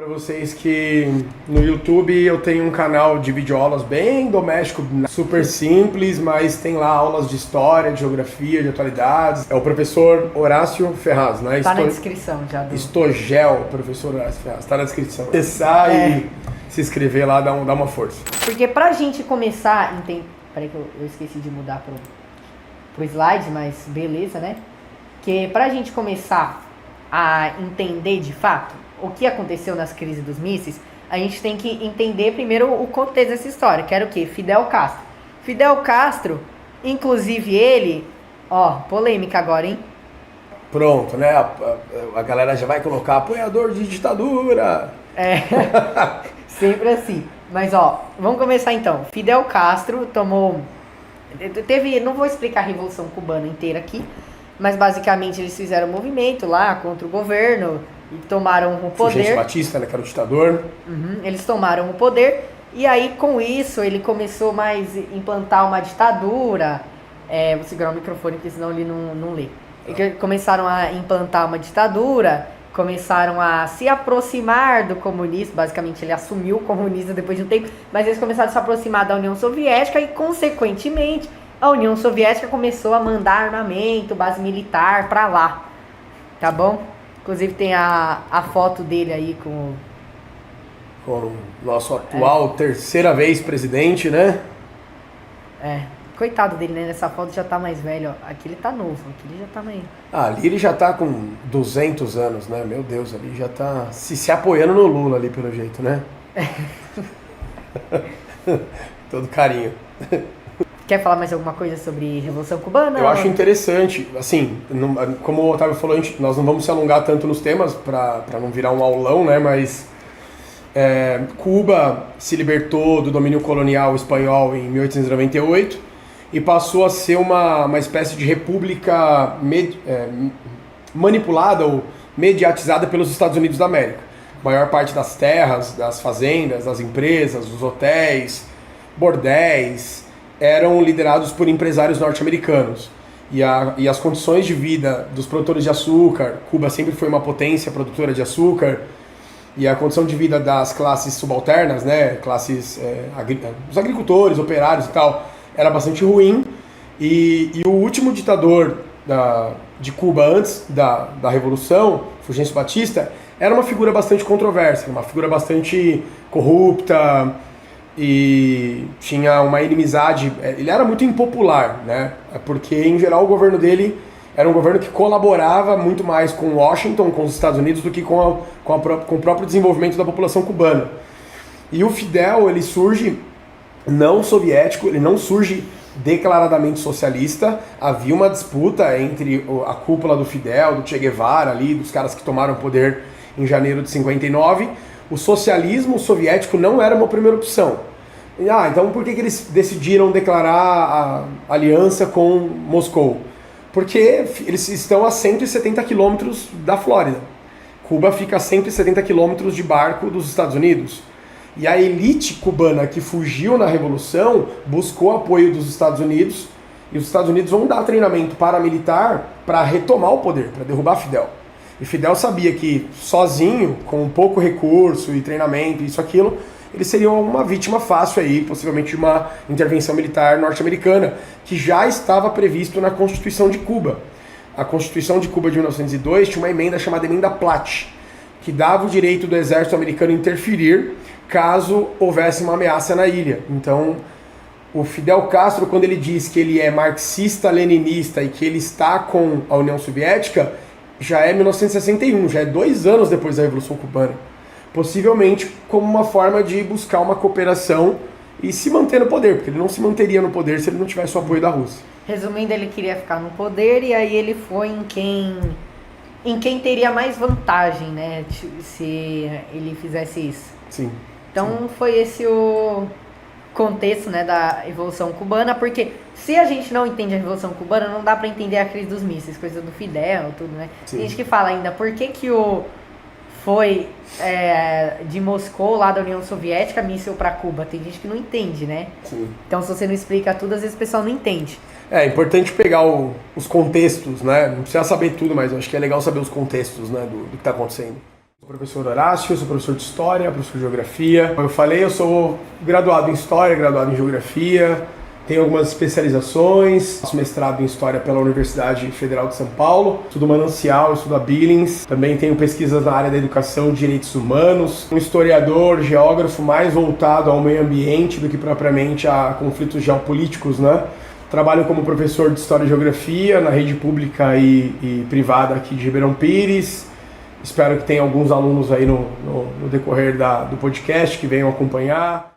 Para vocês que no YouTube eu tenho um canal de videoaulas bem doméstico, super simples, mas tem lá aulas de história, de geografia, de atualidades. É o professor Horácio Ferraz, né? Tá na descrição já. Estogel, professor Horácio Ferraz, tá na descrição. Acessar e se inscrever lá, dá uma força. Porque pra gente começar, peraí que eu esqueci de mudar pro slide, mas beleza, né? Que pra gente começar a entender de fato o que aconteceu nas crises dos mísseis, a gente tem que entender primeiro o contexto dessa história, que era o quê? Fidel Castro. Fidel Castro, inclusive ele, polêmica agora, hein? Pronto, né? A galera já vai colocar apoiador de ditadura. Sempre assim. Mas vamos começar então. Fidel Castro não vou explicar a Revolução Cubana inteira aqui, mas basicamente eles fizeram um movimento lá contra o governo e tomaram o poder. Fulgêncio Batista, né, que era o ditador. Eles tomaram o poder e aí com isso ele começou mais a implantar uma ditadura. Vou segurar o microfone porque senão ele não lê. Começaram a implantar uma ditadura, começaram a se aproximar do comunismo. Basicamente ele assumiu o comunismo depois de um tempo, mas eles começaram a se aproximar da União Soviética e consequentemente a União Soviética começou a mandar armamento, base militar pra lá, tá bom? Inclusive tem a foto dele aí com o nosso atual terceira vez presidente, né? Coitado dele, né? Nessa foto já tá mais velho, ó. Aqui ele tá novo, aqui ele já tá meio... Ali ele já tá com 200 anos, né? Meu Deus, ali já tá se apoiando no Lula ali, pelo jeito, né? Todo carinho. Quer falar mais alguma coisa sobre Revolução Cubana? Eu acho interessante, assim, como o Otávio falou, nós não vamos se alongar tanto nos temas para não virar um aulão, né? Mas Cuba se libertou do domínio colonial espanhol em 1898 e passou a ser uma espécie de república manipulada ou mediatizada pelos Estados Unidos da América. A maior parte das terras, das fazendas, das empresas, dos hotéis, bordéis, eram liderados por empresários norte-americanos. E as condições de vida dos produtores de açúcar, Cuba sempre foi uma potência produtora de açúcar, e a condição de vida das classes subalternas, né, os agricultores, operários e tal, era bastante ruim. E o último ditador de Cuba antes da Revolução, Fulgêncio Batista, era uma figura bastante controversa, uma figura bastante corrupta, e tinha uma inimizade, ele era muito impopular, né? Porque em geral o governo dele era um governo que colaborava muito mais com Washington, com os Estados Unidos, do que com o próprio desenvolvimento da população cubana. E o Fidel, ele surge não soviético, ele não surge declaradamente socialista. Havia uma disputa entre a cúpula do Fidel, do Che Guevara ali, dos caras que tomaram o poder em janeiro de 59. O socialismo soviético não era uma primeira opção. Então por que eles decidiram declarar a aliança com Moscou? Porque eles estão a 170 quilômetros da Flórida. Cuba fica a 170 quilômetros de barco dos Estados Unidos. E a elite cubana que fugiu na Revolução buscou apoio dos Estados Unidos, e os Estados Unidos vão dar treinamento paramilitar para retomar o poder, para derrubar Fidel. E Fidel sabia que sozinho, com pouco recurso e treinamento, isso, aquilo, eles seriam uma vítima fácil aí, possivelmente de uma intervenção militar norte-americana, que já estava previsto na Constituição de Cuba. A Constituição de Cuba de 1902 tinha uma emenda chamada Emenda Platt, que dava o direito do exército americano interferir caso houvesse uma ameaça na ilha. Então, o Fidel Castro, quando ele diz que ele é marxista-leninista e que ele está com a União Soviética, já é 1961, já é 2 anos depois da Revolução Cubana. Possivelmente como uma forma de buscar uma cooperação e se manter no poder, porque ele não se manteria no poder se ele não tivesse o apoio da Rússia. Resumindo, ele queria ficar no poder e aí ele foi em quem teria mais vantagem, né, se ele fizesse isso. Sim. Então foi esse o contexto, né, da Revolução Cubana, porque se a gente não entende a Revolução Cubana, não dá pra entender a crise dos mísseis, coisa do Fidel, tudo, né? Sim. Tem gente que fala ainda, por que foi de Moscou, lá da União Soviética, míssil pra Cuba? Tem gente que não entende, né? Sim. Então se você não explica tudo, às vezes o pessoal não entende. É importante pegar os contextos, né? Não precisa saber tudo, mas eu acho que é legal saber os contextos, né, do que tá acontecendo. Professor Horácio, eu sou professor de História, professor de Geografia. Como eu falei, eu sou graduado em História, graduado em Geografia, tenho algumas especializações, faço mestrado em História pela Universidade Federal de São Paulo, estudo Manancial, estudo a Billings, também tenho pesquisas na área da educação e direitos humanos, um historiador, geógrafo mais voltado ao meio ambiente do que propriamente a conflitos geopolíticos, né? Trabalho como professor de História e Geografia na rede pública e privada aqui de Ribeirão Pires. Espero que tenha alguns alunos aí no decorrer do podcast que venham acompanhar.